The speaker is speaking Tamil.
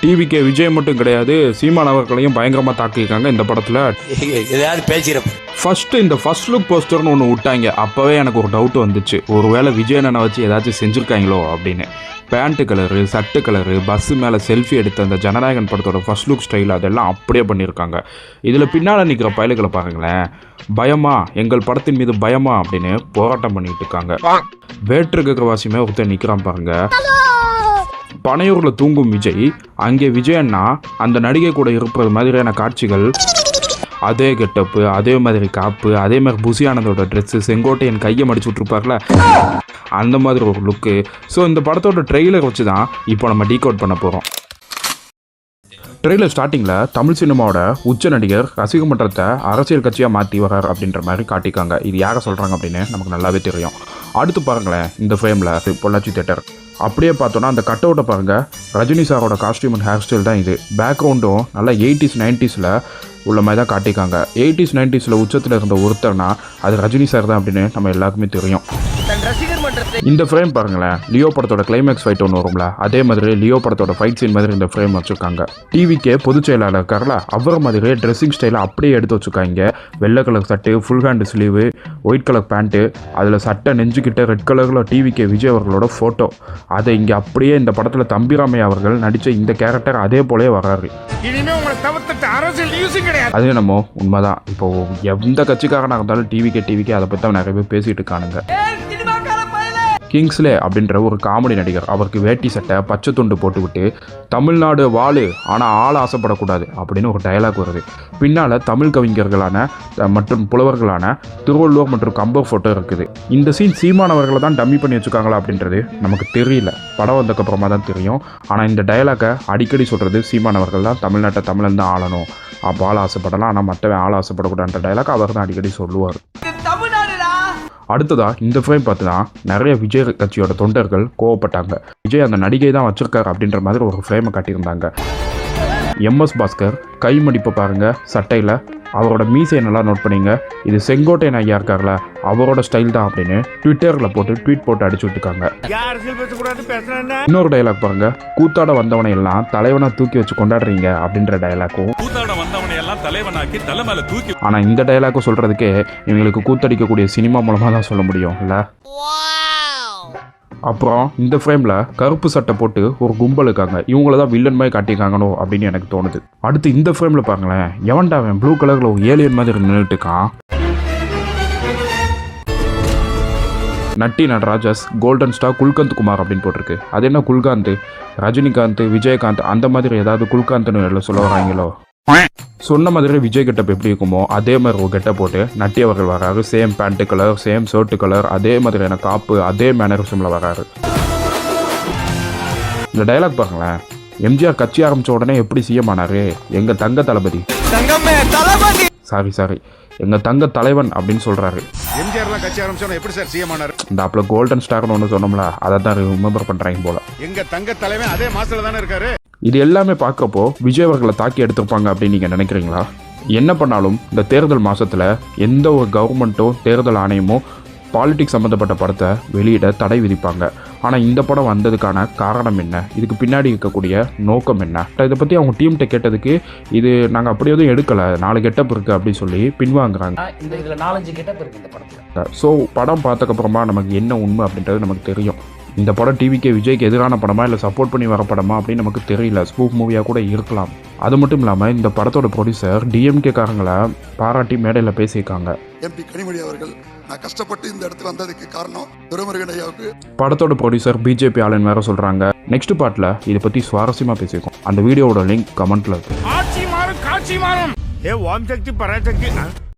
டிவிகே விஜய் மட்டும் கிடையாது, சீமான் அவர்களையும் பயங்கரமா தாக்கியிருக்காங்க இந்த படத்துல. ஃபர்ஸ்ட் லுக் போஸ்டர்னு ஒன்று விட்டாங்க. அப்பவே எனக்கு ஒரு டவுட் வந்துச்சு, ஒருவேளை விஜய் அண்ணனை வச்சு ஏதாச்சும் செஞ்சுருக்காங்களோ அப்படின்னு. பேண்ட்டு கலரு, சட்டு கலரு, பஸ்ஸு மேலே செல்ஃபி எடுத்த அந்த ஜனநாயகன் படத்தோட ஃபர்ஸ்ட் லுக் ஸ்டைல் அதெல்லாம் அப்படியே பண்ணியிருக்காங்க. இதில் பின்னால் நிற்கிற பயலுகளை பாருங்களேன், பயமா, எங்கள் படத்தின் மீது பயமா அப்படின்னு போராட்டம் பண்ணிட்டு இருக்காங்க. வேற்று கிரகவாசியுமே ஒருத்தர் நிற்கிறான் பாருங்க. பனையூரில் தூங்கும் விஜய், அங்கே விஜய் அண்ணா அந்த நடிகை கூட இருப்பது மாதிரியான காட்சிகள், அதே கெட்டப்பு, அதே மாதிரி காப்பு, அதே மாதிரி புசி ஆனந்தோட ட்ரெஸ்ஸு, செங்கோட்டையன் கையை மடிச்சு விட்ருப்பார்ல, அந்த மாதிரி ஒரு லுக்கு. ஸோ இந்த படத்தோட ட்ரெய்லர் வச்சு தான் இப்போ நம்ம டீகோட் பண்ண போகிறோம். ட்ரெய்லர் ஸ்டார்டிங்கில் தமிழ் சினிமாவோட உச்ச நடிகர் ரசிக மன்றத்தை அரசியல் கட்சியாக மாற்றி வரார் அப்படின்ற மாதிரி காட்டிக்காங்க. இது யாரை சொல்கிறாங்க அப்படின்னு நமக்கு நல்லாவே தெரியும். அடுத்து பாருங்களேன், இந்த ஃப்ரேமில் பொள்ளாச்சி தேட்டர் அப்படியே பார்த்தோன்னா அந்த கட் அவுட்டை பாருங்கள். ரஜினி சாரோட காஸ்டியூம் அண்ட் ஹேர் ஸ்டைல் தான் இது. பேக்ரவுண்டும் நல்லா 80s 90s உள்ள மாதிரி தான் காட்டிக்காங்க. 80s 90s உச்சத்தில் இருந்த ஒருத்தர்னா அது ரஜினி சார் தான் அப்படின்னு நம்ம எல்லாருக்குமே தெரியும். இந்த ஃப்ரேம் பாருங்களேன், லியோ படத்தோட கிளைமேக்ஸ் ஃபைட் ஒன்று வரும்ல, அதே மாதிரி லியோ படத்தோட ஃபைட் சீன் மாதிரி இந்த ஃப்ரேம் வச்சுருக்காங்க. டிவிக்கே பொதுச் செயலாளர் இருக்கார்ல, அவர் மாதிரியே ட்ரெஸ்ஸிங் ஸ்டைலை அப்படியே எடுத்து வச்சுருக்காங்க. வெள்ளை கலர் சட்டு, full hand sleeve, white colour pant, அதில் சட்டை நெஞ்சுக்கிட்ட ரெட் கலரில் டிவிக்கே விஜய் அவர்களோட ஃபோட்டோ. அதை இங்கே அப்படியே இந்த படத்தில் தம்பிராமையா அவர்கள் நடித்த இந்த கேரக்டர் அதே போலே வராரு. அது என்னமோ உண்மைதான். இப்போ எந்த கட்சிக்காரனாக இருந்தாலும் டிவிக்கே அதை பற்றி நிறைய பேர் பேசிட்டு இருக்கானுங்க. கிங்ஸ்லே அப்படின்ற ஒரு காமெடி நடிகர், அவருக்கு வேட்டி சட்டை பச்சை துண்டு போட்டுவிட்டு தமிழ்நாடு வாழு ஆனால் ஆள் ஆசைப்படக்கூடாது அப்படின்னு ஒரு டயலாக் வருது. பின்னால் தமிழ் கவிஞர்களான மற்றும் புலவர்களான திருவள்ளுவர் மற்றும் கம்பர் ஃபோட்டோ இருக்குது. இந்த சீன் சீமானவர்களை தான் டம்மி பண்ணி வச்சுருக்காங்களா அப்படின்றது நமக்கு தெரியல, படம் வந்ததுக்கப்புறமா தான் தெரியும். ஆனால் இந்த டயலாக்கை அடிக்கடி சொல்கிறது சீமானவர்கள் தான், தமிழ்நாட்டை தமிழன் தான் ஆளணும், அப்போ ஆள் ஆசைப்படலாம் ஆனால் மற்றவன் ஆள் ஆசைப்படக்கூடாதுன்ற டயலாக் அவர் தான் அடிக்கடி சொல்லுவார். அடுத்ததா இந்த ஃப்ரேம் பார்த்துனா நிறைய விஜய் கட்சியோட தொண்டர்கள் கோவப்பட்டாங்க. விஜய் அந்த நடிகை தான் வச்சிருக்காரு அப்படின்ற மாதிரி ஒரு ஃப்ரேமை காட்டியிருந்தாங்க. MS பாஸ்கர் கை மடிப்பை பாருங்க, சட்டையில் அவரோட மீசையை நல்லா நோட் பண்ணிங்க, இது செங்கோட்டையன் ஐயா இருக்கார்ல அவரோட ஸ்டைல் தான் அப்படின்னு ட்விட்டரில் போட்டு ட்வீட் போட்டு அடிச்சு விட்டுருக்காங்க. இன்னொரு டைலாக் பாருங்க, கூத்தாட வந்தவனை எல்லாம் தலைவனா தூக்கி வச்சு கொண்டாடுறீங்க அப்படின்ற டைலாக்கும். ஆனா இந்த டைலாக்கும் சொல்றதுக்கே இவங்களுக்கு கூத்தடிக்கக்கூடிய சினிமா மூலமா தான் சொல்ல முடியும் இல்ல. அப்புறம் இந்த ஃப்ரேமில் கருப்பு சட்டை போட்டு ஒரு கும்பல் இருக்காங்க, இவங்கள தான் வில்லன் மாதிரி காட்டியிருக்காங்கனோ அப்படின்னு எனக்கு தோணுது. அடுத்து இந்த ஃப்ரேமில் பாருங்களேன், எவன்டா அவன் ப்ளூ கலரில் ஒரு ஏலியன் மாதிரி நின்றுட்டு இருக்கான். நட்டி நடராஜஸ் கோல்டன் ஸ்டார் குல்கந்த் குமார் அப்படின்னு போட்டிருக்கு. அது என்ன குல்காந்த், ரஜினிகாந்த், விஜயகாந்த் அந்த மாதிரி ஏதாவது குல்காந்த்னு சொல்ல வராங்களோ. சொன்ன மாதிரி விஜய் கெட்டப் எப்படி இருக்குமோ அதே மாதிரி ஒரு கெட்டப் போட்டு நட்டி அவர்கள் வராரு. Same pant colour, same shirt colour, அதே மாதிரியான காப்பு, அதே மேனரிசமில் வராரு. இந்த டைலாக் பாருங்களேன், எம்ஜிஆர் கட்சி ஆரம்பித்த உடனே எப்படி சிஎம் ஆனாரு, எங்கள் தங்க தளபதி, சாரி எங்கள் தங்க தலைவன் அப்படின்னு சொல்கிறாரு. எம்ஜிஆர்லாம் கட்சி ஆரம்பிச்சோன்னா எப்படி சார் சிஎம் ஆனாரு? இந்த அப்பல கோல்டன் ஸ்டார்னு ஒன்று சொன்னோம்ல, அதை தான் ரிமெம்பர் பண்ணுறாங்க போல. எங்கள் தங்க தலைவன் அதே மாசத்துல தானே இருக்காரு. இது எல்லாமே பார்க்கப்போ விஜய் அவர்களை தாக்கி எடுத்திருப்பாங்க அப்படின்னு நீங்கள் நினைக்கிறீங்களா? என்ன பண்ணாலும் இந்த தேர்தல் மாதத்தில் எந்த ஒரு கவர்மெண்ட்டோ தேர்தல் ஆணையமோ பாலிடிக்ஸ் சம்மந்தப்பட்ட படத்தை வெளியிட தடை விதிப்பாங்க. ஆனால் இந்த படம் வந்ததுக்கான காரணம் என்ன, இதுக்கு பின்னாடி இருக்கக்கூடிய நோக்கம் என்ன, இதை பற்றி அவங்க டீம்கிட்ட கேட்டதுக்கு இது நாங்கள் அப்படி எதுவும் எடுக்கலை, 4 கெட்டப் இருக்குது அப்படின்னு சொல்லி பின்வாங்குறாங்க. ஸோ படம் பார்த்ததுக்கப்புறமா நமக்கு என்ன உண்மை அப்படின்றது நமக்கு தெரியும். இந்த படம் டிவிக்கே விஜய்க்கு எதிரான படமா இல்லை சப்போர்ட் பண்ணி வர படமா அப்படின்னு நமக்கு தெரியல, ஸ்பூஃப் மூவியாக கூட இருக்கலாம். அது மட்டும் இல்லாமல் இந்த படத்தோட ப்ரொடியூசர் டிஎம்கே காரங்களை பாராட்டி மேடையில் பேசியிருக்காங்க. MP கனிமொழி அவர்கள், நான் கஷ்டப்பட்டு இந்த இடத்துக்கு வந்ததுக்கு காரணம் துரைமுருகன் ஐயாவுக்கு. படத்தோட ப்ரொடியூசர் பிஜேபி ஆளுன்னு வேற சொல்கிறாங்க. நெக்ஸ்ட் பார்ட்டில் இதை பற்றி சுவாரஸ்யமாக பேசியிருக்கோம். அந்த வீடியோவோட லிங்க் கமெண்ட்டில் இருக்கு.